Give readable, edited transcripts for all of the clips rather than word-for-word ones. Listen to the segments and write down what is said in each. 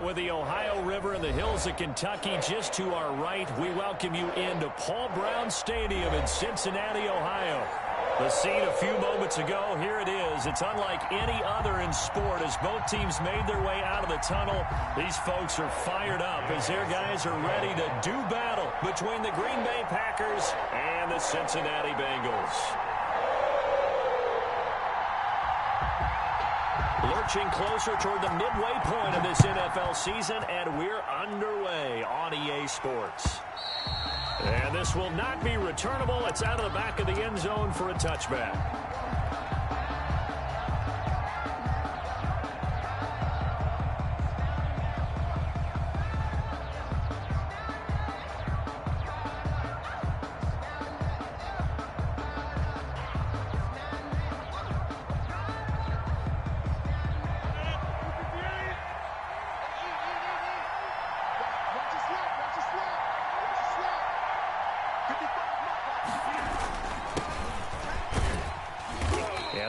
With the Ohio River and the hills of Kentucky just to our right, we welcome you into Paul Brown Stadium in Cincinnati, Ohio. The scene a few moments ago, here it is. It's unlike any other in sport as both teams made their way out of the tunnel. These folks are fired up as their guys are ready to do battle between the Green Bay Packers and the Cincinnati Bengals. Lurching closer toward the midway point of this NFL season, and we're underway on EA Sports. And this will not be returnable. It's out of the back of the end zone for a touchback.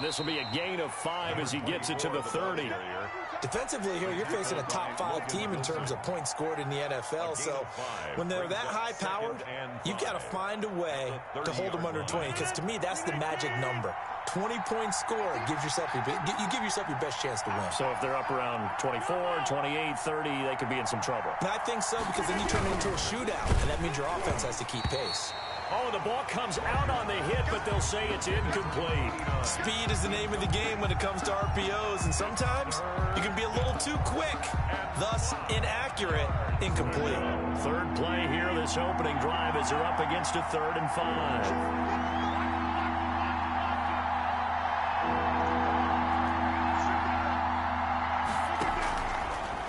This will be a gain of 5 as he gets it to the 30. Defensively here, you're facing a top 5 team in terms of points scored in the NFL. So when they're that high-powered, you've got to find a way to hold them under 20. Because to me, that's the magic number. 20 points scored gives yourself you give yourself your best chance to win. So if they're up around 24, 28, 30, they could be in some trouble. And I think so, because then you turn it into a shootout, and that means your offense has to keep pace. Oh, the ball comes out on the hit, but they'll say it's incomplete. Speed is the name of the game when it comes to RPOs, and sometimes you can be a little too quick, thus inaccurate, incomplete. Third play here, this opening drive, as they're up against a 3rd and 5.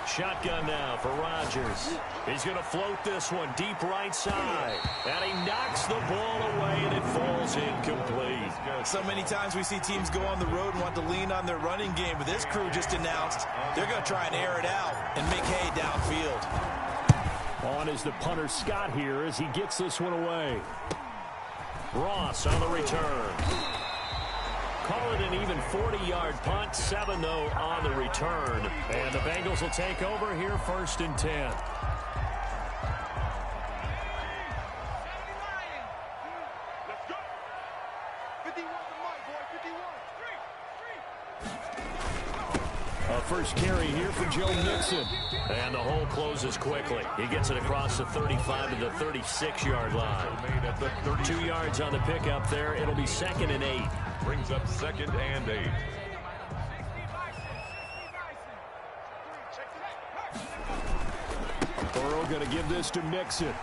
Shotgun now for Rodgers. He's going to float this one deep right side. And he knocks the ball away, and it falls incomplete. So many times we see teams go on the road and want to lean on their running game, but this crew just announced they're going to try and air it out and make hay downfield. On is the punter Scott here as he gets this one away. Ross on the return. Call it an even 40-yard punt. 7, though, on the return. And the Bengals will take over here 1st and 10. A first carry here for Joe Mixon. And the hole closes quickly. He gets it across the 35 to the 36-yard line. 2 yards on the pickup there. It'll be 2nd and 8. Brings up 2nd and 8. Burrow going to give this to Mixon.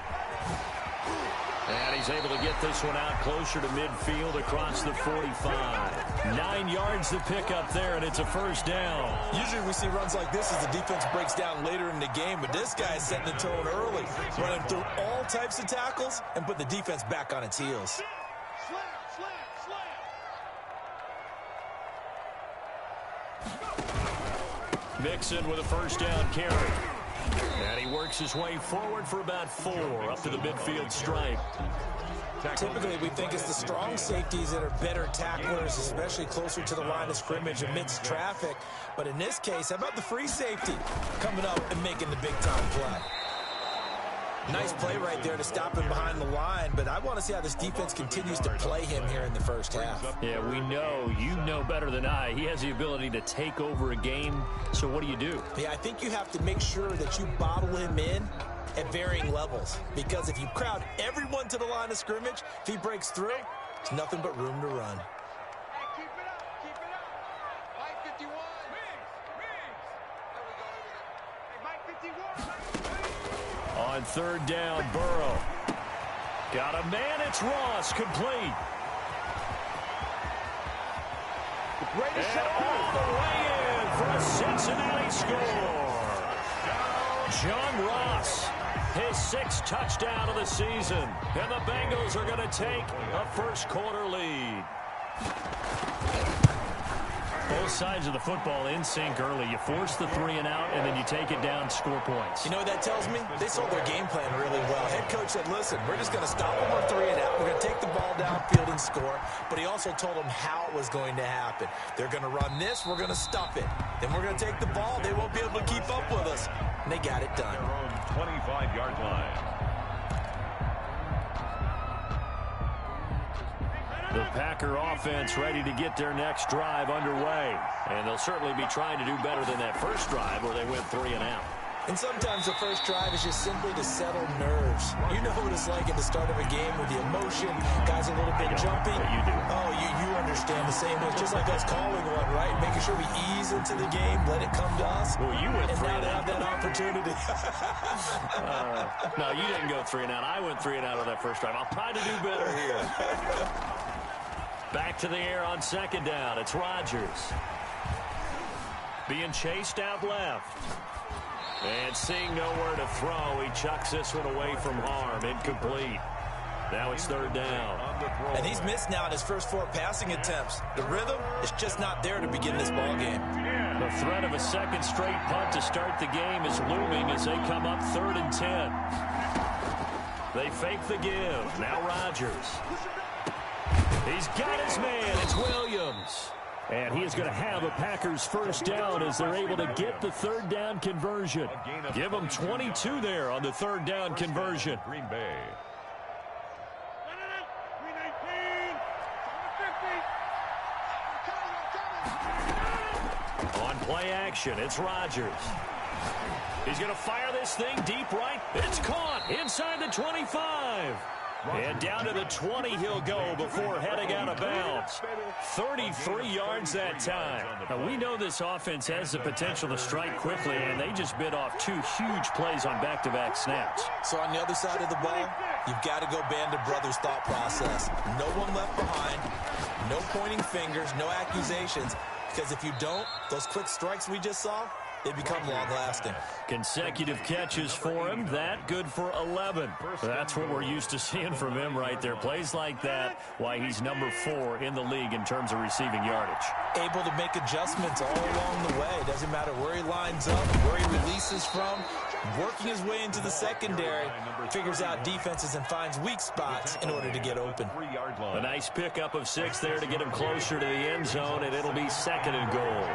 And he's able to get this one out closer to midfield across the 45. 9 yards to pick up there, and it's a 1st down. Usually we see runs like this as the defense breaks down later in the game, but this guy is setting the tone early, running through all types of tackles and put the defense back on its heels. Mixon with a 1st down carry. And he works his way forward for about 4 up to the midfield stripe. Typically, we think it's the strong safeties that are better tacklers, especially closer to the line of scrimmage amidst traffic. But in this case, how about the free safety coming up and making the big-time play? Nice play right there to stop him behind the line, but I want to see how this defense continues to play him here in the 1st half. Yeah, we know, you know better than I, he has the ability to take over a game, so what do you do? Yeah, I think you have to make sure that you bottle him in at varying levels, because if you crowd everyone to the line of scrimmage, if he breaks through, there's nothing but room to run. On 3rd down, Burrow. Got a man, it's Ross, complete. And all the way in for a Cincinnati score. John Ross, his 6th touchdown of the season. And the Bengals are going to take a 1st quarter lead. Both sides of the football in sync early. You force the 3 and out, and then you take it down, score points. You know what that tells me? They sold their game plan really well. Head coach said, listen, we're just going to stop them on 3 and out. We're going to take the ball downfield and score. But he also told them how it was going to happen. They're going to run this. We're going to stuff it. Then we're going to take the ball. They won't be able to keep up with us. and they got it done. Their own 25-yard line. The Packer offense ready to get their next drive underway. And they'll certainly be trying to do better than that first drive where they went 3 and out. And sometimes the first drive is just simply to settle nerves. You know what it's like at the start of a game with the emotion, guys a little bit jumpy. You do. Oh, you understand the same way. It's just like us calling one, right? Making sure we ease into the game, let it come to us. Well, you went and 3 now and they out. have that opportunity. No, you didn't go 3 and out. I went 3 and out on that first drive. I'll try to do better here. Back to the air on second down. It's Rodgers. Being chased out left. And seeing nowhere to throw, he chucks this one away from harm. Incomplete. Now it's third down. And he's missed now in his first 4 passing attempts. The rhythm is just not there to begin this ball game. The threat of a second straight punt to start the game is looming as they come up 3rd and 10. They fake the give. Now Rodgers. He's got his man. It's Williams. And he is going to have a Packers first down as they're able to get the third down conversion. Give them 22 there on the third down conversion. Green Bay. On play action, it's Rodgers. He's going to fire this thing deep right. It's caught inside the 25. And down to the 20 he'll go before heading out of bounds. 33 yards that time. Now, we know this offense has the potential to strike quickly, and they just bit off 2 huge plays on back-to-back snaps. So on the other side of the ball, you've got to go band of brothers thought process. No one left behind, no pointing fingers, no accusations, because if you don't, those quick strikes we just saw, they become long-lasting. Consecutive catches for him. That good for 11. That's what we're used to seeing from him right there. Plays like that, why he's number 4 in the league in terms of receiving yardage. Able to make adjustments all along the way. Doesn't matter where he lines up, where he releases from. Working his way into the secondary, figures out defenses and finds weak spots in order to get open. A nice pickup of 6 there to get him closer to the end zone, and it'll be 2nd and goal.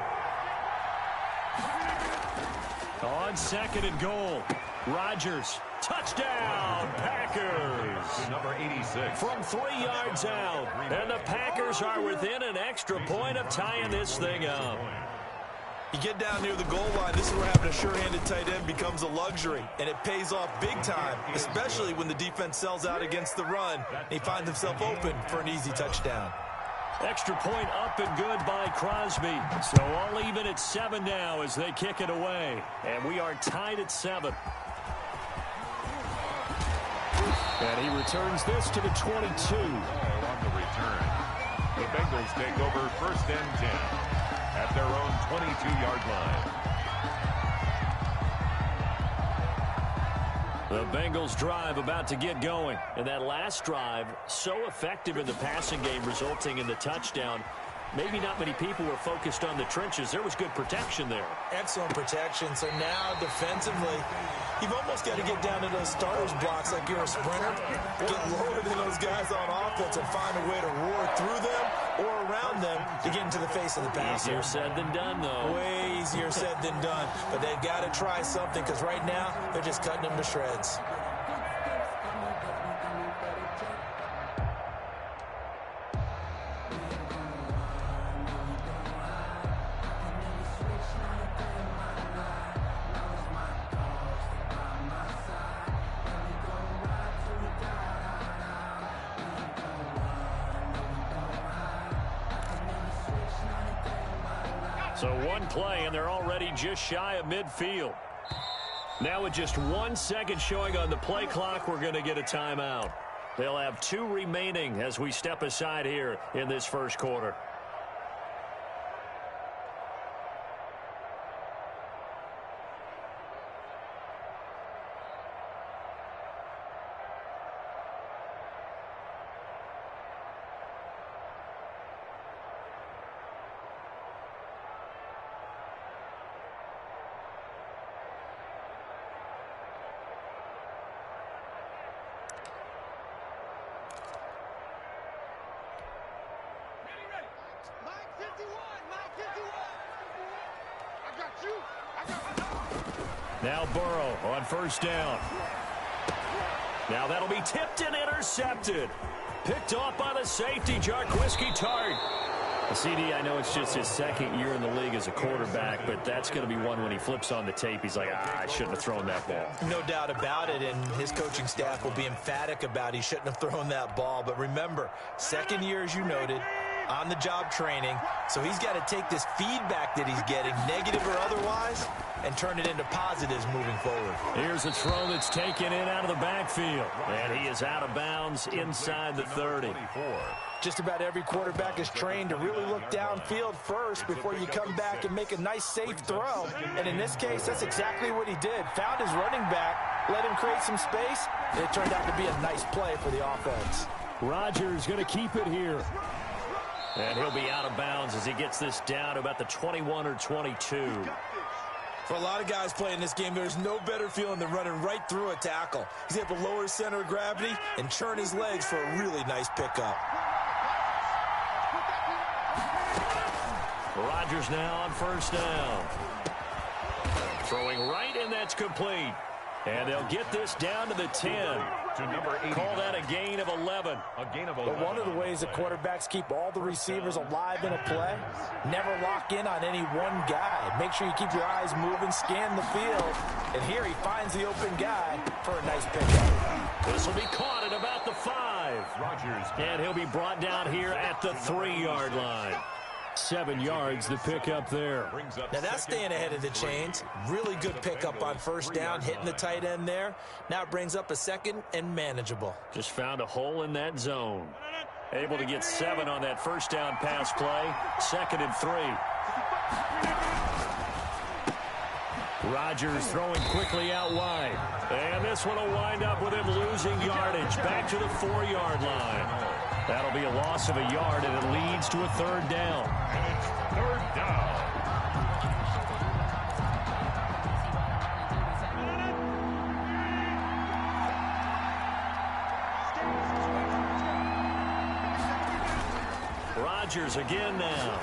On 2nd and goal, Rodgers, touchdown, Packers. Number 86. From 3 yards out, and the Packers are within an extra point of tying this thing up. You get down near the goal line, this is where having a sure-handed tight end becomes a luxury, and it pays off big time, especially when the defense sells out against the run. He finds himself open for an easy touchdown. Extra point up and good by Crosby. So all even at 7 now as they kick it away. And we are tied at 7. And he returns this to the 22. On the return. The Bengals take over 1st and 10 at their own 22-yard line. The Bengals drive about to get going. And that last drive, so effective in the passing game, resulting in the touchdown. Maybe not many people were focused on the trenches. There was good protection there. Excellent protection. So now defensively, you've almost got to get down to those starters blocks like you're a sprinter. Get lower than those guys on offense and find a way to roar through them or around them to get into the face of the passer. Easier said than done, though. Way easier said than done. But they've got to try something because right now they're just cutting them to shreds. So one play, and they're already just shy of midfield. Now with just 1 second showing on the play clock, we're going to get a timeout. They'll have 2 remaining as we step aside here in this first quarter. Now Burrow on first down. Now that'll be tipped and intercepted. Picked off by the safety, Jarquiski Tart. CD, I know it's just his second year in the league as a quarterback, but that's going to be one when he flips on the tape. He's like, I shouldn't have thrown that ball. No doubt about it, and his coaching staff will be emphatic about he shouldn't have thrown that ball. But remember, second year, as you noted, on-the-job training, so he's got to take this feedback that he's getting, negative or otherwise, and turn it into positives moving forward. Here's a throw that's taken in out of the backfield, and he is out of bounds inside the 30. Just about every quarterback is trained to really look downfield first before you come back and make a nice, safe throw. And in this case, that's exactly what he did. Found his running back, let him create some space, and it turned out to be a nice play for the offense. Rodgers going to keep it here. And he'll be out of bounds as he gets this down to about the 21 or 22. For a lot of guys playing this game, there's no better feeling than running right through a tackle. He's able to lower his center of gravity and churn his legs for a really nice pickup. Rodgers now on first down. Throwing right, and that's complete. And they'll get this down to the 10. To number 80. Call that a gain of 11. A gain of 11. But one of the ways that quarterbacks keep all the receivers alive in a play, never lock in on any one guy. Make sure you keep your eyes moving, scan the field. And here he finds the open guy for a nice pickup. This will be caught at about the 5. Rodgers. And he'll be brought down here at the 3-yard line. 7 yards the pickup there. Now that's staying ahead of the chains. Really good pickup on first down, hitting the tight end there. Now it brings up a second and manageable. Just found a hole in that zone. Able to get 7 on that first down pass play. 2nd and 3. Rodgers throwing quickly out wide. And this one will wind up with him losing yardage. Back to the 4-yard line. That'll be a loss of a yard, and it leads to a 3rd down. And it's 3rd down. Rodgers again now.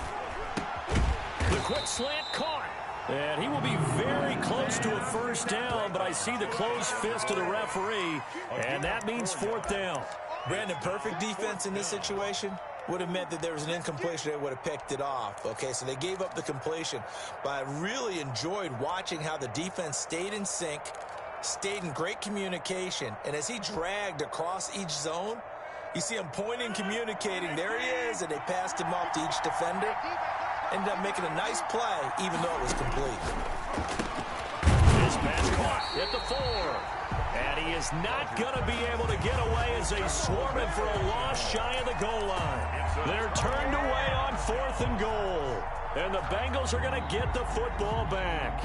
The quick slant caught. And he will be very close to a first down, but I see the closed fist of the referee, and that means 4th down. Brandon, perfect defense in this situation would have meant that there was an incompletion that would have picked it off. Okay, so they gave up the completion, but I really enjoyed watching how the defense stayed in sync, stayed in great communication, and as he dragged across each zone, you see him pointing, communicating. There he is, and they passed him off to each defender. Ended up making a nice play, even though it was complete. This pass caught at the 4. And he is not going to be able to get away as they swarm him for a loss shy of the goal line. They're turned away on 4th and goal. And the Bengals are going to get the football back.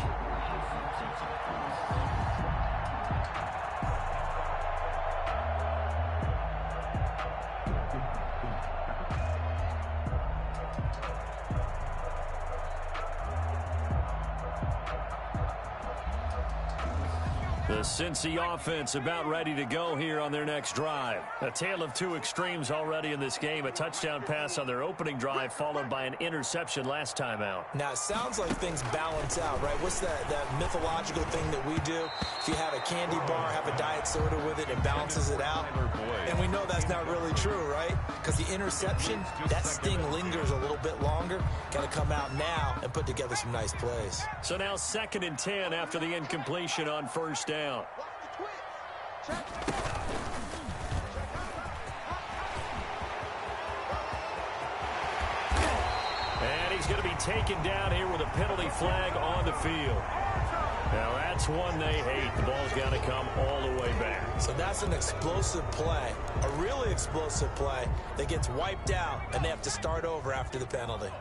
The Cincy offense about ready to go here on their next drive. A tale of two extremes already in this game. A touchdown pass on their opening drive followed by an interception last time out. Now, it sounds like things balance out, right? What's that mythological thing that we do? If you have a candy bar, have a diet soda with it, it balances it out. And we know that's not really true, right? Because the interception, that sting lingers a little bit longer. Got to come out now and put together some nice plays. So now 2nd and 10 after the incompletion on first down. And he's going to be taken down here with a penalty flag on the field. Now that's one they hate. The ball's got to come all the way back. So that's an explosive play, a really explosive play that gets wiped out, and they have to start over after the penalty.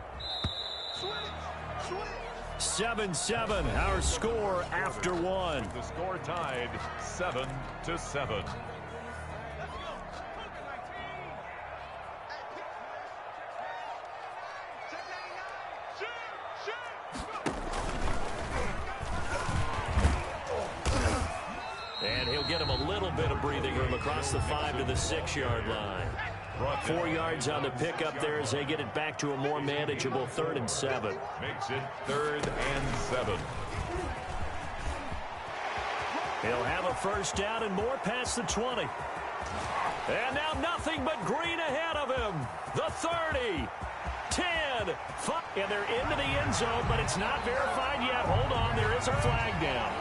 7-7, our score after one. The score tied 7-7. And he'll get him a little bit of breathing room across the 5 to the 6-yard line. 4 yards on the pickup there as they get it back to a more manageable 3rd and 7. Makes it 3rd and 7. He'll have a first down and more past the 20. And now nothing but green ahead of him. The 30, 10, 5. And they're into the end zone, but it's not verified yet. Hold on, there is a flag down.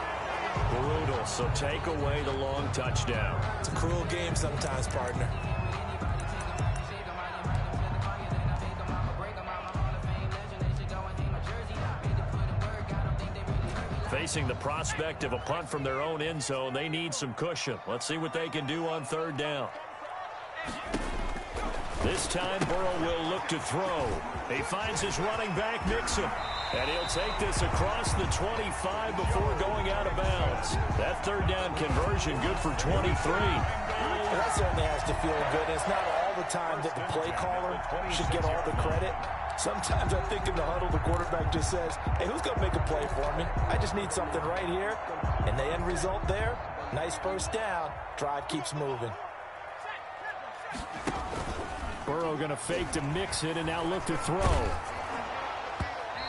Brutal, so take away the long touchdown. It's a cruel game sometimes, partner. Facing the prospect of a punt from their own end zone, they need some cushion. Let's see what they can do on 3rd down. This time, Burrow will look to throw. He finds his running back, Mixon. And he'll take this across the 25 before going out of bounds. That 3rd down conversion good for 23. Well, that certainly has to feel good. It's not all the time that the play caller should get all the credit. Sometimes I think in the huddle, the quarterback just says, hey, who's going to make a play for me? I just need something right here. And the end result there, nice first down. Drive keeps moving. Burrow going to fake to mix it and now look to throw.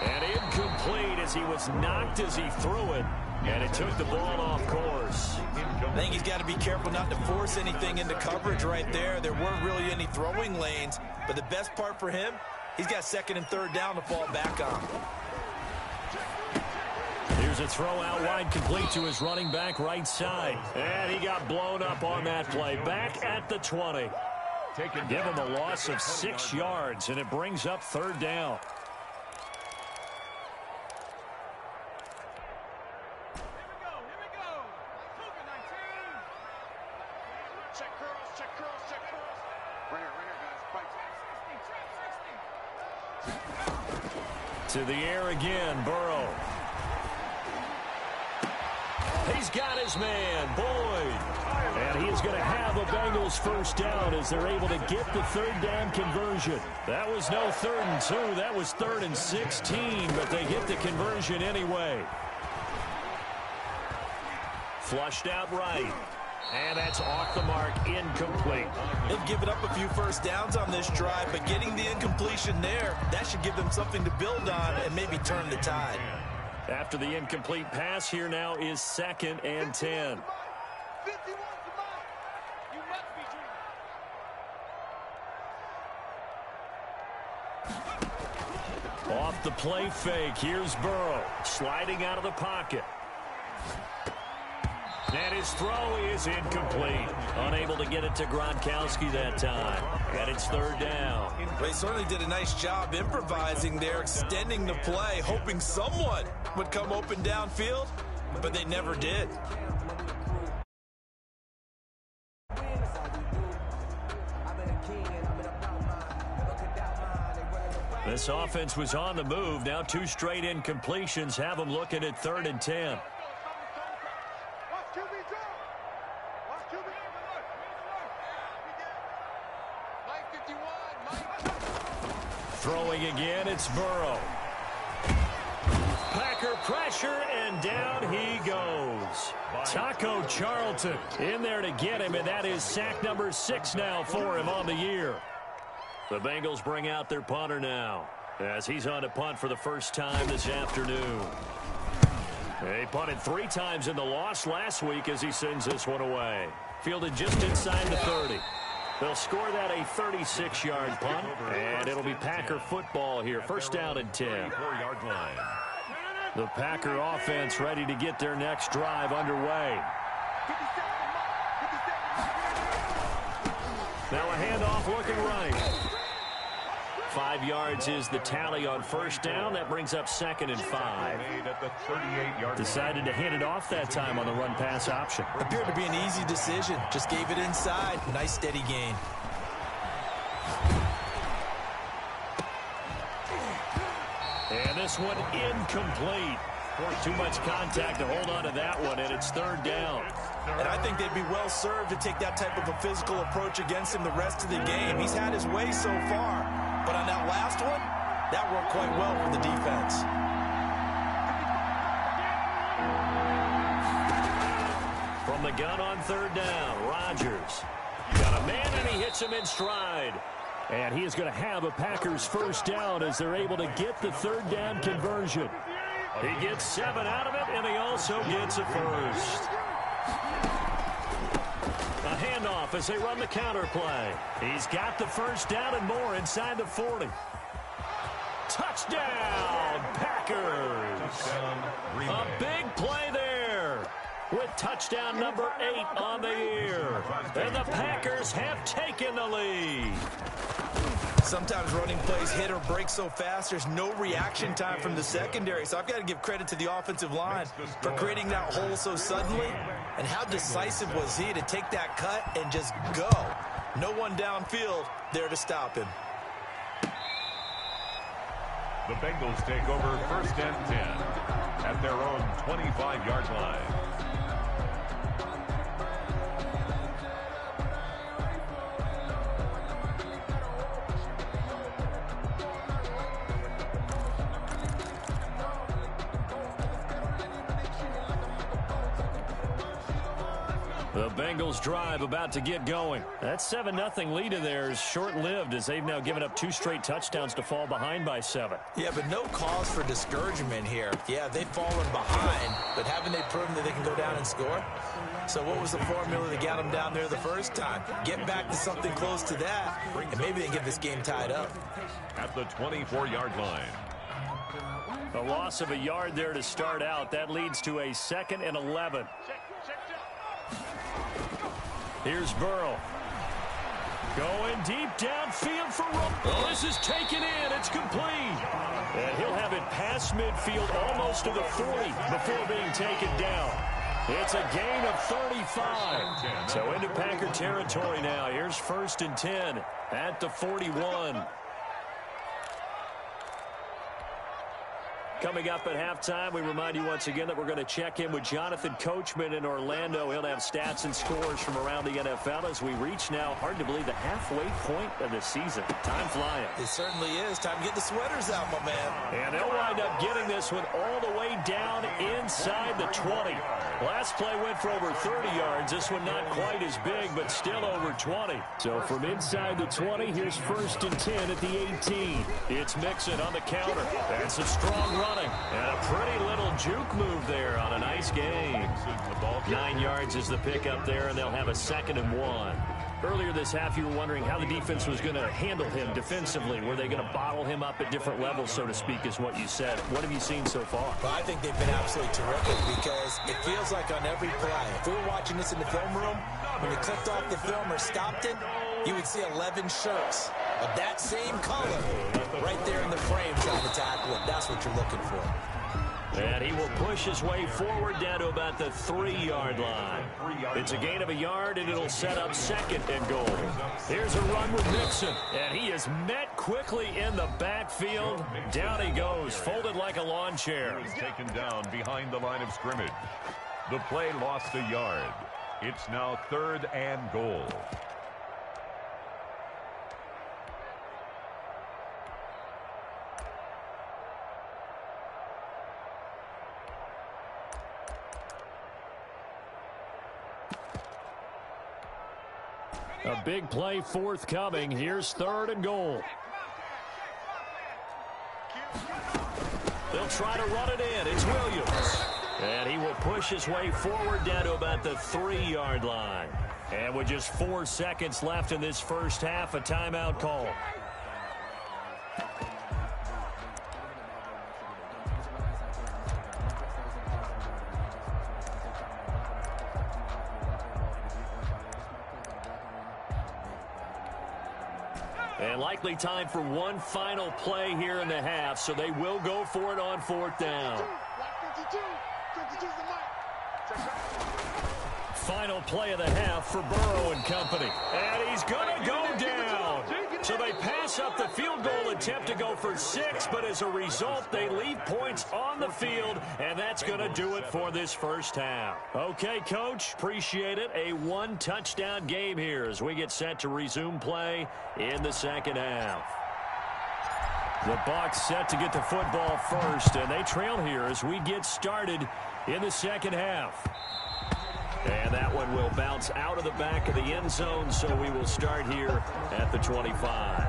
And incomplete as he was knocked as he threw it. And it took the ball off course. I think he's got to be careful not to force anything into coverage right there. There weren't really any throwing lanes. But the best part for him, he's got 2nd and 3rd down to fall back on. Here's a throw out wide, complete to his running back right side. And he got blown up on that play. Back at the 20. Give him a loss of 6 yards, and it brings up 3rd down. To the air again, Burrow. He's got his man, Boyd. And he is going to have a Bengals first down as they're able to get the 3rd down conversion. That was no 3rd and 2. That was 3rd and 16, but they get the conversion anyway. Flushed out right. And that's off the mark, incomplete. They've given up a few first downs on this drive, but getting the incompletion there, that should give them something to build on and maybe turn the tide. After the incomplete pass, here now is 2nd and 10. Off the play fake, here's Burrow, sliding out of the pocket. And his throw is incomplete. Unable to get it to Gronkowski that time. And it's 3rd down. They certainly did a nice job improvising there, extending the play, hoping someone would come open downfield, but they never did. This offense was on the move. Now 2 straight incompletions have them looking at 3rd and 10. Throwing again, it's Burrow. Packer pressure, and down he goes. Taco Charlton in there to get him, and that is sack number 6 now for him on the year. The Bengals bring out their punter now as he's on a punt for the first time this afternoon. He punted 3 times in the loss last week as he sends this one away. Fielded just inside the 30. They'll score that a 36-yard punt, and it'll be Packer football here. First down and 10. 4-yard line. The Packer offense ready to get their next drive underway. Now a handoff looking right. 5 yards is the tally on first down. That brings up 2nd and 5. Decided to hand it off that time on the run-pass option. Appeared to be an easy decision. Just gave it inside. Nice steady gain. And this one incomplete. Too much contact to hold on to that one, and it's 3rd down. And I think they'd be well served to take that type of a physical approach against him the rest of the game. He's had his way so far, but on that last one, that worked quite well for the defense. From the gun on 3rd down, Rodgers got a man, and he hits Gets him in stride. And he is going to have a Packers first down as they're able to get the third down conversion. He gets 7 out of it, and he also gets a first. A handoff as they run the counter play. He's got the first down and more inside the 40. Touchdown, Packers. A big play there with touchdown number 8 on the year. And the Packers have taken the lead. Sometimes running plays hit or break so fast, there's no reaction time from the secondary. So I've got to give credit to the offensive line for creating that hole so suddenly. And how decisive was he to take that cut and just go? No one downfield there to stop him. The Bengals take over first and 10 at their own 25-yard line. The Bengals drive about to get going. That 7-0 lead in there is short-lived as they've now given up 2 straight touchdowns to fall behind by 7. Yeah, but no cause for discouragement here. Yeah, they've fallen behind, but haven't they proven that they can go down and score? So what was the formula that got them down there the first time? Get back to something close to that, and maybe they can get this game tied up. At the 24-yard line. A loss of a yard there to start out. That leads to a 2nd and 11. Here's Burrow. Going deep downfield for Rowe. Oh, this is taken in. It's complete. And he'll have it past midfield almost to the 40 before being taken down. It's a gain of 35. So into Packer territory now. Here's 1st and 10 at the 41. Coming up at halftime, we remind you once again that we're going to check in with Jonathan Coachman in Orlando. He'll have stats and scores from around the NFL as we reach now, hard to believe, the halfway point of the season. Time flying. It certainly is. Time to get the sweaters out, my man. And they'll wind up getting this one all the way down inside the 20. Last play went for over 30 yards. This one not quite as big, but still over 20. So from inside the 20, here's 1st and 10 at the 18. It's Mixon on the counter. That's a strong run. And a pretty little juke move there on a nice game. 9 yards is the pickup there, and they'll have a 2nd and 1. Earlier this half, you were wondering how the defense was going to handle him defensively. Were they going to bottle him up at different levels, so to speak, is what you said. What have you seen so far? Well, I think they've been absolutely terrific because it feels like on every play, if we were watching this in the film room, when they clicked off the film or stopped it, you would see 11 shirts of that same color right there in the frame trying to tackle it. That's what you're looking for. And he will push his way forward down to about the 3-yard line. It's a gain of a yard, and it'll set up 2nd and goal. Here's a run with Mixon, and he is met quickly in the backfield. Down he goes, folded like a lawn chair. He was taken down behind the line of scrimmage. The play lost a yard. It's now 3rd and goal. A big play forthcoming. Here's 3rd and goal. They'll try to run it in. It's Williams. And he will push his way forward down to about the 3-yard line. And with just 4 seconds left in this first half, a timeout call. And likely time for one final play here in the half, so they will go for it on 4th down. Final play of the half for Burrow and company. And he's going to go down. So they pass up the field goal attempt to go for 6, but as a result, they leave points on the field, and that's going to do it for this first half. Okay, Coach, appreciate it. A 1-touchdown game here as we get set to resume play in the second half. The Bucs set to get the football first, and they trail here as we get started in the second half. And that one will bounce out of the back of the end zone, so we will start here at the 25.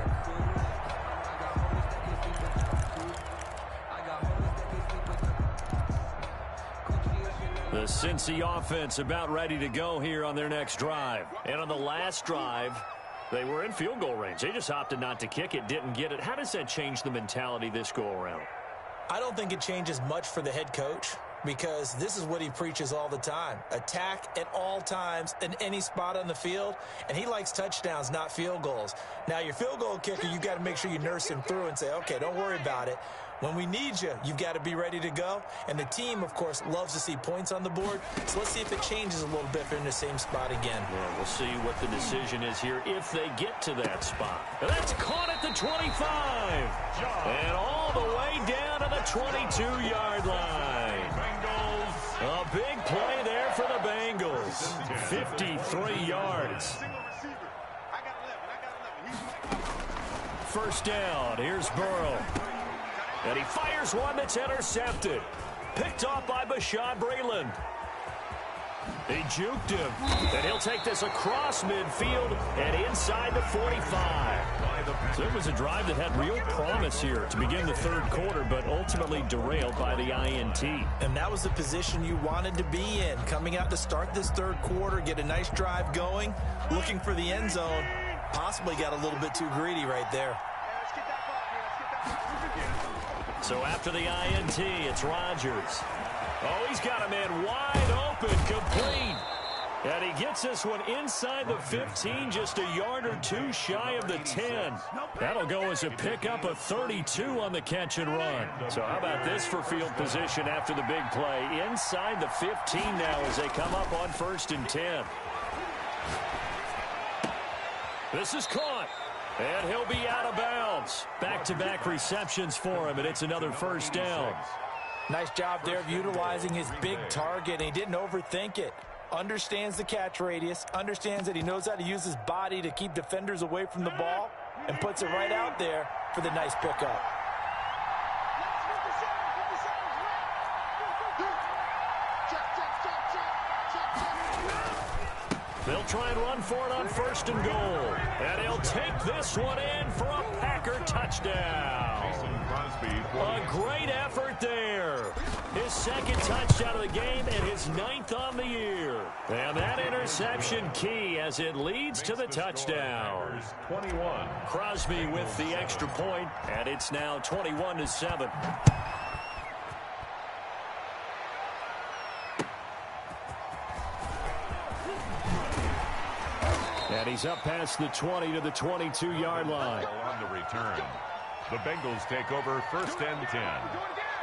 The Cincy offense about ready to go here on their next drive. And on the last drive, they were in field goal range. They just opted not to kick it, didn't get it. How does that change the mentality this go-around? I don't think it changes much for the head coach, because this is what he preaches all the time. Attack at all times in any spot on the field, and he likes touchdowns, not field goals. Now, your field goal kicker, you've got to make sure you nurse him through and say, okay, don't worry about it. When we need you, you've got to be ready to go. And the team, of course, loves to see points on the board. So let's see if it changes a little bit if they're in the same spot again. Well, we'll see what the decision is here if they get to that spot. And that's caught at the 25. And all the way down to the 22-yard line. A big play there for the Bengals. 53 yards. First down. Here's Burrow. And he fires one that's intercepted. Picked off by Bashaud Breeland. He juked him. And he'll take this across midfield and inside the 45. So it was a drive that had real promise here to begin the third quarter, but ultimately derailed by the INT. And that was the position you wanted to be in. Coming out to start this third quarter, get a nice drive going, looking for the end zone. Possibly got a little bit too greedy right there. So after the INT, it's Rodgers. Oh, he's got a man wide open, complete. And he gets this one inside the 15, just a yard or two shy of the 10. That'll go as a pickup of 32 on the catch and run. So how about this for field position after the big play? Inside the 15 now as they come up on 1st and 10. This is caught. And he'll be out of bounds. Back-to-back receptions for him, and it's another first down. Nice job there of utilizing his big target. He didn't overthink it. Understands the catch radius, understands that he knows how to use his body to keep defenders away from the ball, and puts it right out there for the nice pickup. They'll try and run for it on 1st and goal. And he'll take this one in for a Packer touchdown. A great effort there. His second touchdown of the game and his 9th on the year. And that interception key as it leads to the touchdown. 21. Crosby with the extra point, and it's now 21-7. And he's up past the 20 to the 22-yard line. On the return, the Bengals take over 1st and 10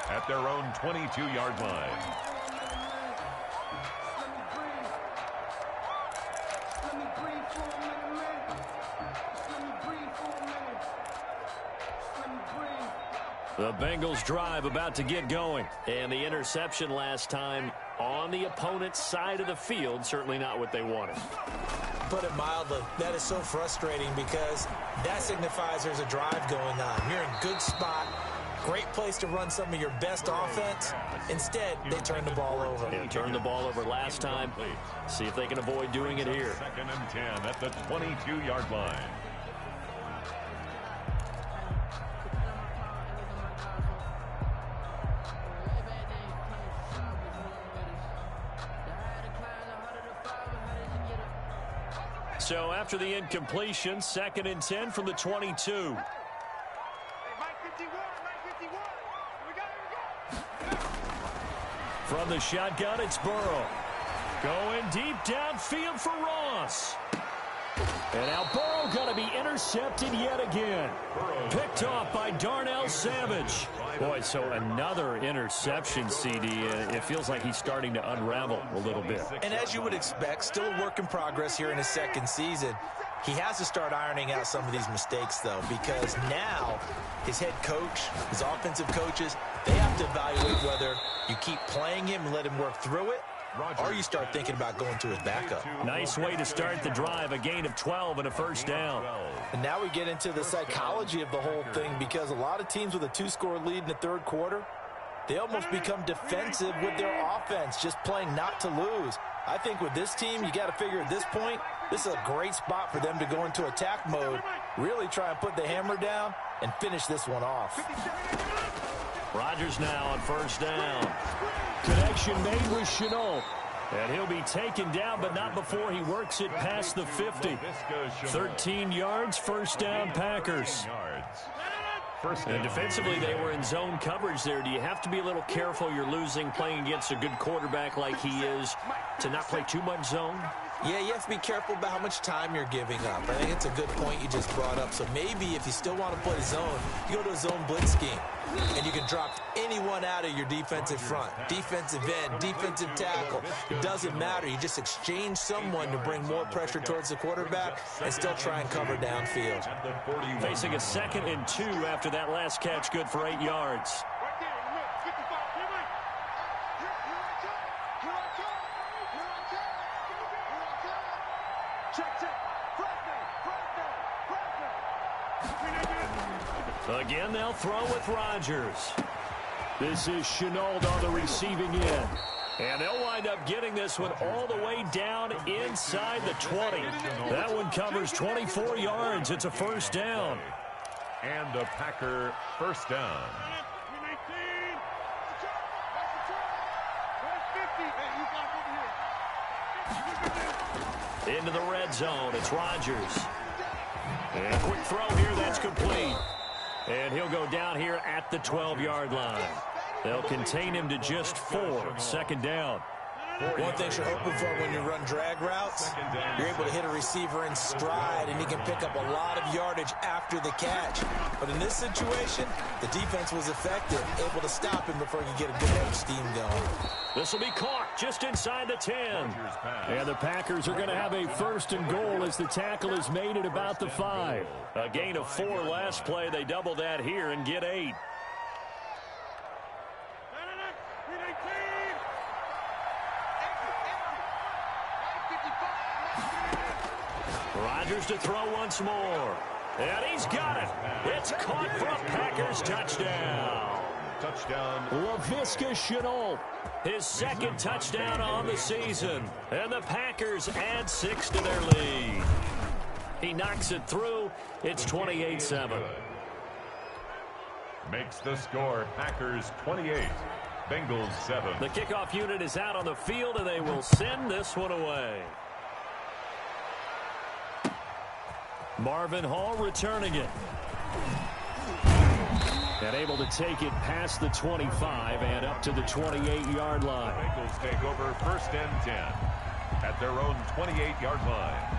at their own 22-yard line. The Bengals drive about to get going. And the interception last time on the opponent's side of the field, certainly not what they wanted. Put it mildly, that is so frustrating because that signifies there's a drive going on. You're in good spot, great place to run some of your best offense. Instead, they turn the ball over. Yeah, turned the ball over last time. See if they can avoid doing it here. 2nd and 10 at the 22-yard line. So after the incompletion, 2nd and 10 from the 22. From the shotgun, it's Burrow. Going deep downfield for Ross. And now Burrow going to be intercepted yet again. Picked off by Darnell Savage. Boy, so another interception, CD. It feels like he's starting to unravel a little bit. And as you would expect, still a work in progress here in his 2nd season. He has to start ironing out some of these mistakes, though, because now his head coach, his offensive coaches, they have to evaluate whether you keep playing him and let him work through it, or you start thinking about going to his backup. Nice way to start the drive, a gain of 12 and a first down. And now we get into the psychology of the whole thing, because a lot of teams with a 2-score lead in the third quarter, They almost become defensive with their offense, just playing not to lose. I think with this team, you got to figure at this point, this is a great spot for them to go into attack mode, really try and put the hammer down and finish this one off. Rodgers now on first down. Connection made with Chenault. And he'll be taken down, but not before he works it past the 50. 13 yards, first down, Packers. And defensively, they were in zone coverage there. Do you have to be a little careful you're losing playing against a good quarterback like he is to not play too much zone? Yeah, you have to be careful about how much time you're giving up. I think it's a good point you just brought up. So maybe if you still want to play zone, you go to a zone blitz scheme. And you can drop anyone out of your defensive front. Defensive end, defensive tackle. It doesn't matter. You just exchange someone to bring more pressure towards the quarterback and still try and cover downfield. Facing a 2nd and 2 after that last catch, good for 8 yards. Again, they'll throw with Rodgers. This is Chenault on the receiving end. And they'll wind up getting this one all the way down inside the 20. That one covers 24 yards. It's a first down. And a Packer first down. Into the red zone. It's Rodgers. And a quick throw here. That's complete. And he'll go down here at the 12-yard line. They'll contain him to just 4. Second down. One thing you're hoping for when you run drag routes, you're able to hit a receiver in stride, and he can pick up a lot of yardage after the catch. But in this situation, the defense was effective, able to stop him before he could get a good head of steam going. This will be caught just inside the 10. And the Packers are going to have a 1st and goal as the tackle is made at about the 5. A gain of 4 last play. They double that here and get 8. Rodgers to throw once more. And he's got it. It's caught for a Packers touchdown. Touchdown. Laviska Chenault, his 2nd touchdown on the season. And the Packers add 6 to their lead. He knocks it through. It's 28-7. Makes the score Packers 28, Bengals 7. The kickoff unit is out on the field, and they will send this one away. Marvin Hall returning it. And able to take it past the 25 and up to the 28-yard line. Bengals take over 1st and 10 at their own 28-yard line.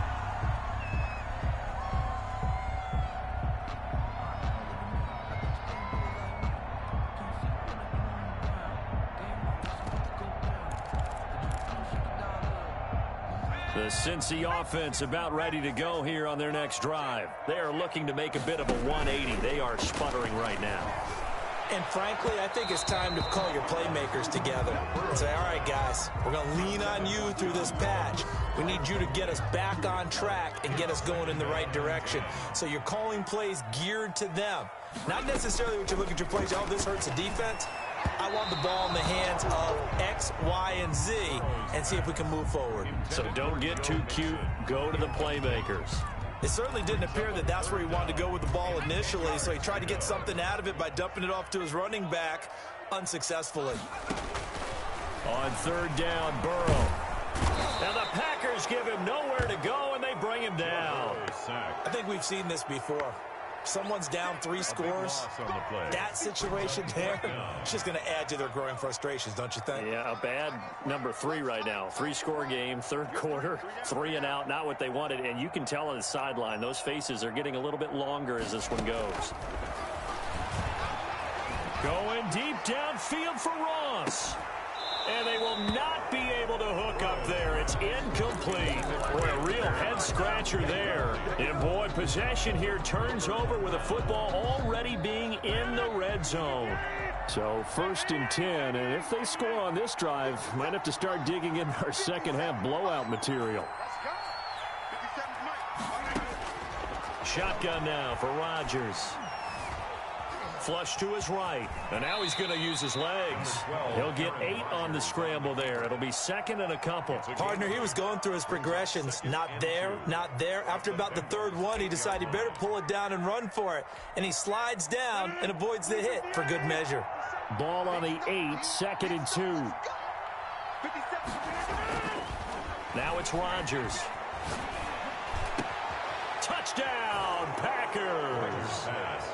The Cincy offense about ready to go here on their next drive. They are looking to make a bit of a 180. They are sputtering right now. And frankly, I think it's time to call your playmakers together and say, all right, guys, we're going to lean on you through this patch. We need you to get us back on track and get us going in the right direction. So you're calling plays geared to them. Not necessarily what you look at your plays, oh, this hurts the defense. I want the ball in the hands of X, Y, and Z and see if we can move forward. So don't get too cute. Go to the playmakers. It certainly didn't appear that that's where he wanted to go with the ball initially, so he tried to get something out of it by dumping it off to his running back unsuccessfully. On 3rd down, Burrow. Now the Packers give him nowhere to go, and they bring him down. I think we've seen this before. Someone's down 3 scores. That situation there, it's just going to add to their growing frustrations, don't you think? Yeah, a bad number 3 right now. 3-score game, 3rd quarter, 3 and out, not what they wanted. And you can tell on the sideline, those faces are getting a little bit longer as this one goes. Going deep downfield for Ross. And they will not be able to hook up there. It's incomplete. Boy, a real head-scratcher there. And, boy, possession here turns over with a football already being in the red zone. So 1st and 10, and if they score on this drive, might have to start digging in our second-half blowout material. Shotgun now for Rodgers. Flush to his right. And now he's going to use his legs. He'll get 8 on the scramble there. It'll be second and a couple. Partner, he was going through his progressions. Not there, not there. After about the third one, he decided he better pull it down and run for it. And he slides down and avoids the hit for good measure. Ball on the 8, second and 2. Now it's Rodgers. Touchdown, Packers.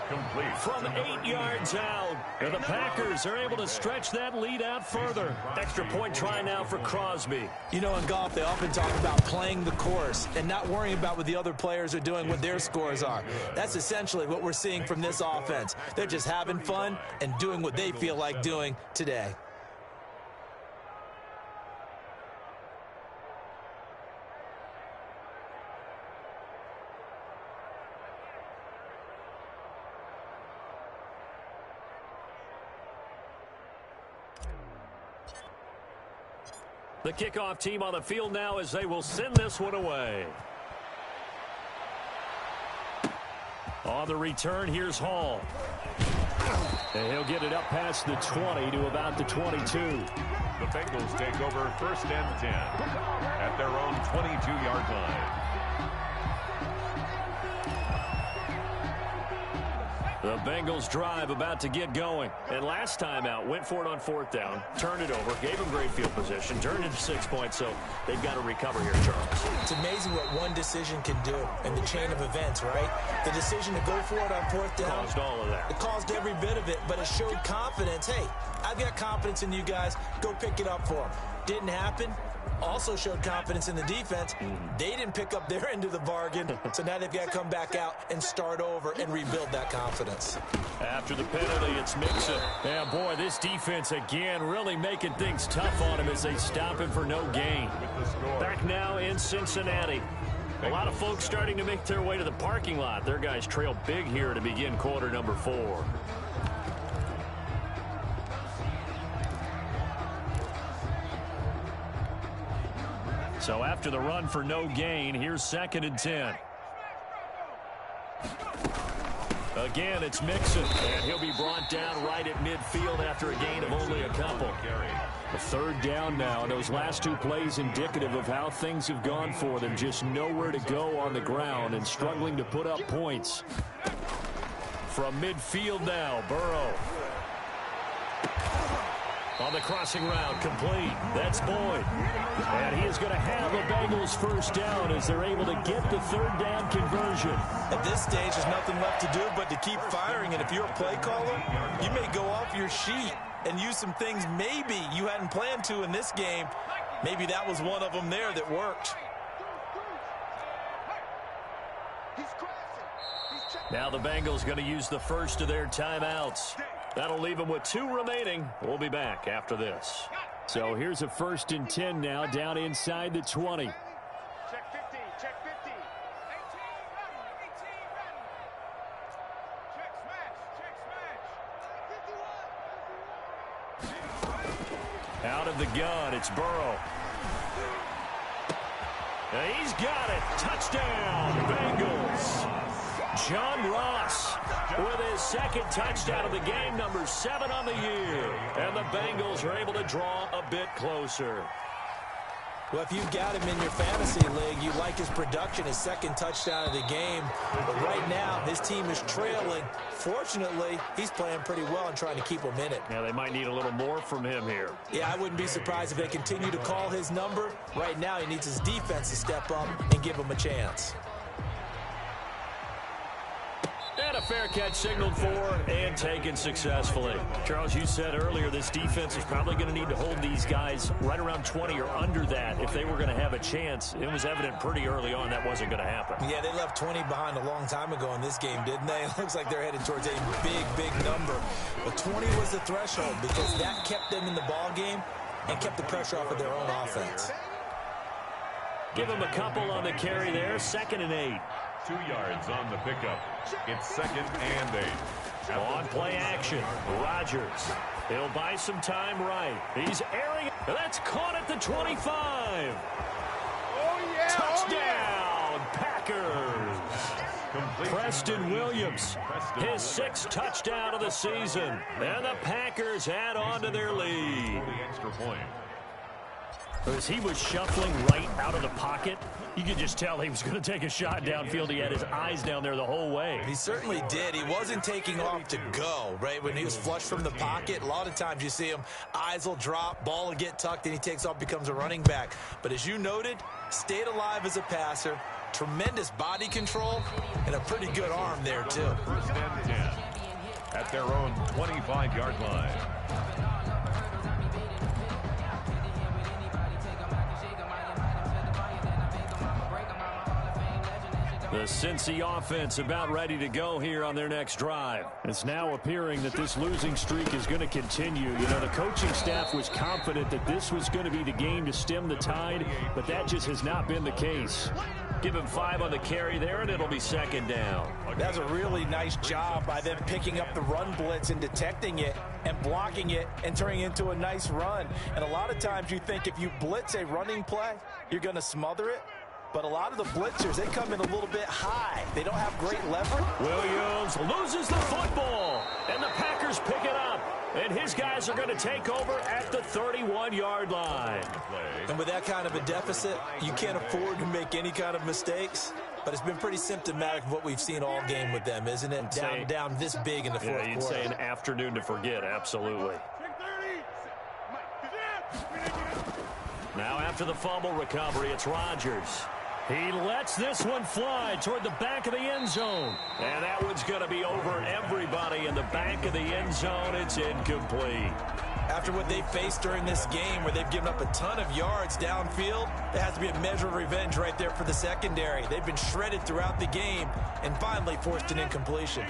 Complete. From 8 yards out. And the Packers are able to stretch that lead out further. Extra point try now for Crosby. You know, in golf, they often talk about playing the course and not worrying about what the other players are doing, what their scores are. That's essentially what we're seeing from this offense. They're just having fun and doing what they feel like doing today. The kickoff team on the field now as they will send this one away. On the return, here's Hall. And he'll get it up past the 20 to about the 22. The Bengals take over first and 10 at their own 22-yard line. The Bengals drive about to get going. And last time out, went for it on 4th down, turned it over, gave them great field position, turned into 6 points, so they've got to recover here, Charles. It's amazing what one decision can do in the chain of events, right? The decision to go for it on 4th down. Caused all of that. It caused every bit of it, but it showed confidence. Hey, I've got confidence in you guys. Go pick it up for them. Didn't happen. Also showed confidence in the defense. They didn't pick up their end of the bargain, so now they've got to come back out and start over and rebuild that confidence. After the penalty, it's Mixon. Yeah, boy, this defense again really making things tough on him as they stop him for no gain. Back now in Cincinnati. A lot of folks starting to make their way to the parking lot. Their guys trail big here to begin quarter number 4. So after the run for no gain, here's second and 10. Again, it's Mixon, and he'll be brought down right at midfield after a gain of only a couple. A 3rd down now, and those last 2 plays indicative of how things have gone for them. Just nowhere to go on the ground and struggling to put up points. From midfield now, Burrow. On the crossing route, complete. That's Boyd. And he is going to have a Bengals first down as they're able to get the 3rd down conversion. At this stage, there's nothing left to do but to keep firing. And if you're a play caller, you may go off your sheet and use some things maybe you hadn't planned to in this game. Maybe that was one of them there that worked. Now the Bengals going to use the first of their timeouts. That'll leave them with 2 remaining. We'll be back after this. So here's a 1st and 10 now down inside the 20. Check 50, check 50. 18, check smash. Out of the gun, it's Burrow. And he's got it. Touchdown, Bengals. John Ross with his 2nd touchdown of the game, number 7 on the year. And the Bengals are able to draw a bit closer. Well, if you've got him in your fantasy league, you like his production, his 2nd touchdown of the game. But right now, his team is trailing. Fortunately, he's playing pretty well and trying to keep them in it. Yeah, they might need a little more from him here. Yeah, I wouldn't be surprised if they continue to call his number. Right now, he needs his defense to step up and give him a chance. And a fair catch signaled for and taken successfully. Charles, you said earlier this defense is probably going to need to hold these guys right around 20 or under that if they were going to have a chance. It was evident pretty early on that wasn't going to happen. Yeah, they left 20 behind a long time ago in this game, didn't they? It looks like they're headed towards a big, big number. But 20 was the threshold because that kept them in the ball game and kept the pressure off of their own offense. Give them a couple on the carry there. 2nd and 8. 2 yards on the pickup. It's 2nd and 8. On play action, Rodgers. He'll buy some time right. He's airing it. That's caught at the 25. Oh, yeah. Touchdown, Packers. Preston Williams, his 6th touchdown of the season. And the Packers add on to their lead. Extra point. As he was shuffling right out of the pocket, you could just tell he was going to take a shot downfield. He had his eyes down there the whole way. He certainly did. He wasn't taking off to go, right? When he was flush from the pocket, a lot of times you see him, eyes will drop, ball will get tucked, and he takes off, becomes a running back. But as you noted, stayed alive as a passer, tremendous body control, and a pretty good arm there, too. First and 10 at their own 25-yard line. The Cincy offense about ready to go here on their next drive. It's now appearing that this losing streak is going to continue. You know, the coaching staff was confident that this was going to be the game to stem the tide, but that just has not been the case. Give him 5 on the carry there, and it'll be 2nd down. That's a really nice job by them picking up the run blitz and detecting it and blocking it and turning it into a nice run. And a lot of times you think if you blitz a running play, you're going to smother it. But a lot of the blitzers, they come in a little bit high. They don't have great leverage. Williams loses the football, and the Packers pick it up. And his guys are going to take over at the 31-yard line. And with that kind of a deficit, you can't afford to make any kind of mistakes. But it's been pretty symptomatic of what we've seen all game with them, isn't it? Down this big in the fourth quarter. You'd say an afternoon to forget, absolutely. Now after the fumble recovery, it's Rodgers. He lets this one fly toward the back of the end zone. And that one's going to be over everybody in the back of the end zone. It's incomplete. After what they faced during this game where they've given up a ton of yards downfield, there has to be a measure of revenge right there for the secondary. They've been shredded throughout the game and finally forced an incompletion.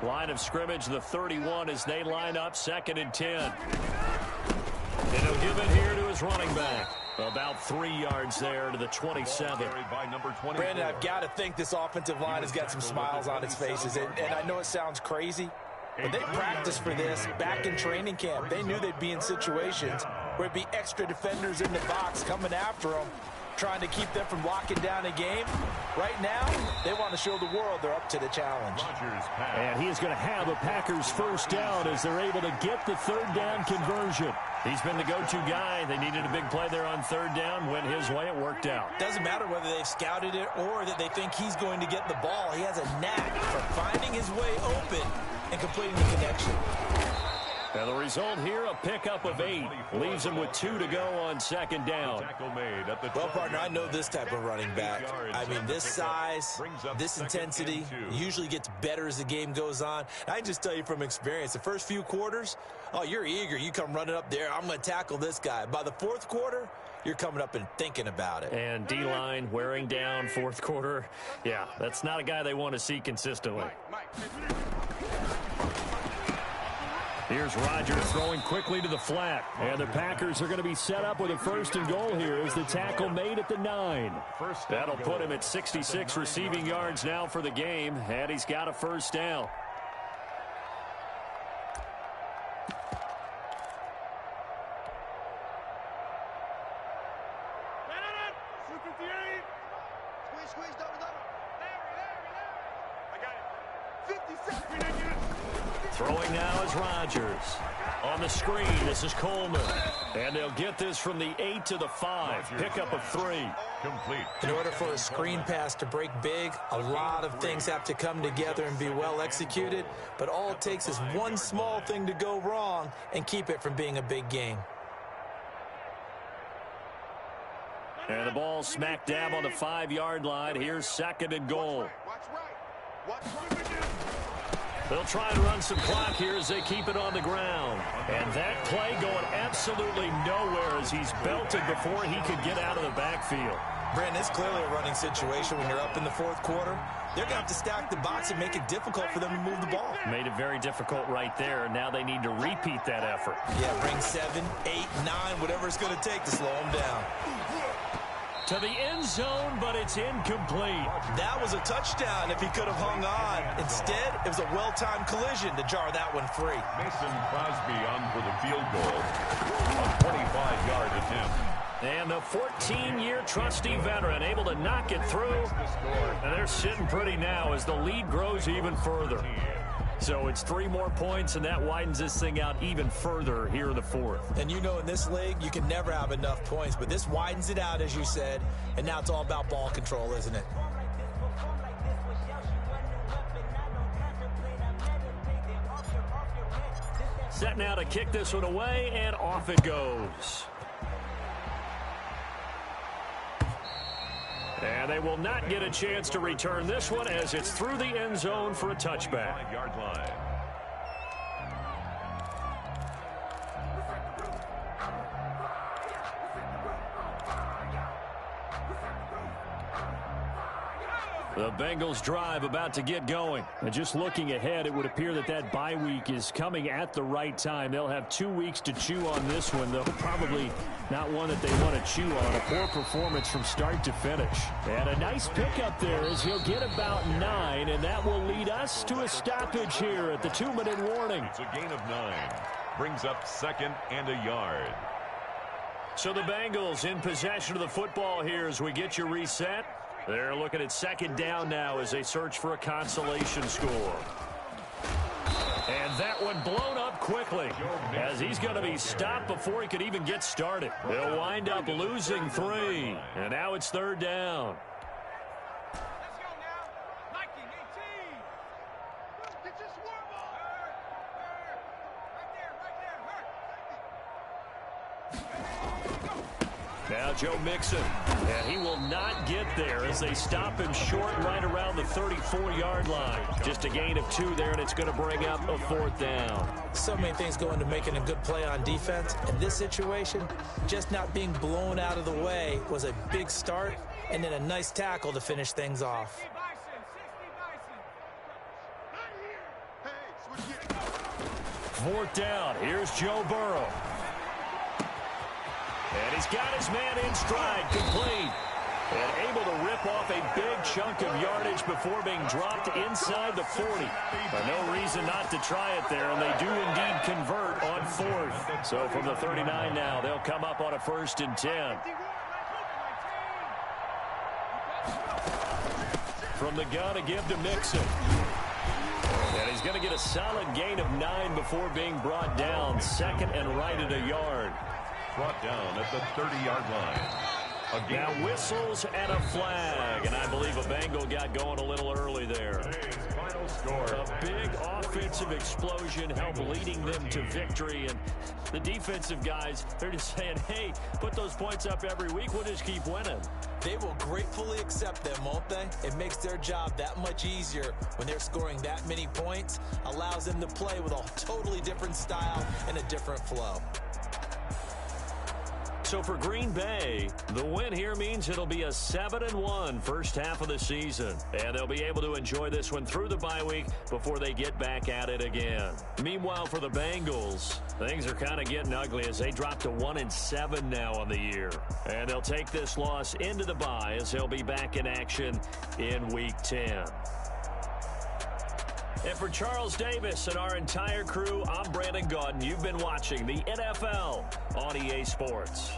Line of scrimmage, the 31 as they line up 2nd and 10. And he'll give it here to his running back. About 3 yards there to the 27. Brandon, I've got to think this offensive line has got some smiles on its faces. And I know it sounds crazy, but they practiced for this back in training camp. They knew they'd be in situations where it'd be extra defenders in the box coming after them, trying to keep them from locking down a game. Right now, they want to show the world they're up to the challenge. And he is going to have a Packers first down as they're able to get the 3rd down conversion. He's been the go-to guy. They needed a big play there on 3rd down. Went his way. It worked out. Doesn't matter whether they've scouted it or that they think he's going to get the ball. He has a knack for finding his way open and completing the connection. And the result here, a pickup of 8. Leaves him with 2 to go on 2nd down. Well, partner, I know this type of running back. I mean, this size, this intensity usually gets better as the game goes on. I can just tell you from experience, the first few quarters, oh, you're eager. You come running up there, I'm going to tackle this guy. By the 4th quarter, you're coming up and thinking about it. And D-line wearing down 4th quarter. Yeah, that's not a guy they want to see consistently. Here's Rodgers throwing quickly to the flat. And the Packers are going to be set up with a 1st and goal here as the tackle made at the 9. That'll put him at 66 receiving yards now for the game. And he's got a 1st down. Throwing now is Rodgers. On the screen, this is Coleman. And they'll get this from the 8 to the 5. Pickup of 3. Complete. In order for a screen pass to break big, a lot of things have to come together and be well executed. But all it takes is one small thing to go wrong and keep it from being a big game. And the ball smack dab on the 5-yard line. Here's 2nd and goal. They'll try and run some clock here as they keep it on the ground. And that play going absolutely nowhere as he's belted before he could get out of the backfield. Brandon, it's clearly a running situation when you're up in the 4th quarter. They're going to have to stack the box and make it difficult for them to move the ball. Made it very difficult right there. Now they need to repeat that effort. Yeah, bring 7, 8, 9, whatever it's going to take to slow them down. To the end zone, but it's incomplete. That was a touchdown if he could have hung on. Instead, it was a well-timed collision to jar that one free. Mason Crosby on for the field goal. A 25-yard attempt. And the 14-year trusty veteran able to knock it through. And they're sitting pretty now as the lead grows even further. So it's 3 more points, and that widens this thing out even further here in the fourth. And you know in this league, you can never have enough points, but this widens it out, as you said, and now it's all about ball control, isn't it? Set now to kick this one away, and off it goes. And they will not get a chance to return this one as it's through the end zone for a touchback. 5-yard line. The Bengals drive about to get going. And just looking ahead, it would appear that that bye week is coming at the right time. They'll have 2 weeks to chew on this one, though probably not one that they want to chew on. A poor performance from start to finish. And a nice pickup there as he'll get about 9, and that will lead us to a stoppage here at the 2-minute warning. It's a gain of 9. Brings up 2nd and a yard. So the Bengals in possession of the football here as we get you reset. They're looking at 2nd down now as they search for a consolation score. And that one blown up quickly as he's going to be stopped before he could even get started. They'll wind up losing 3. And now it's 3rd down. Let's go now. 19, 18. Get your swarm ball. Right there. Now Joe Mixon. And he will not get there as they stop him short right around the 34-yard line. Just a gain of 2 there, and it's going to bring up a 4th down. So many things go into making a good play on defense. In this situation, just not being blown out of the way was a big start, and then a nice tackle to finish things off. 4th down. Here's Joe Burrow. And he's got his man in stride, complete. And able to rip off a big chunk of yardage before being dropped inside the 40. No reason not to try it there, and they do indeed convert on 4th. So from the 39 now, they'll come up on a 1st and 10. From the gun to give to Mixon. And he's going to get a solid gain of 9 before being brought down. 2nd and right at a yard. Brought down at the 30-yard line. Now whistles and a flag, and I believe a Bengal got going a little early there. Final score. A big offensive explosion helped leading them to victory, and the defensive guys, they're just saying, hey, put those points up every week, we'll just keep winning. They will gratefully accept them, won't they? It makes their job that much easier when they're scoring that many points, allows them to play with a totally different style and a different flow. So for Green Bay, the win here means it'll be a 7-1 first half of the season. And they'll be able to enjoy this one through the bye week before they get back at it again. Meanwhile, for the Bengals, things are kind of getting ugly as they drop to 1-7 now on the year. And they'll take this loss into the bye as they'll be back in action in Week 10. And for Charles Davis and our entire crew, I'm Brandon Gaudin. You've been watching the NFL on EA Sports.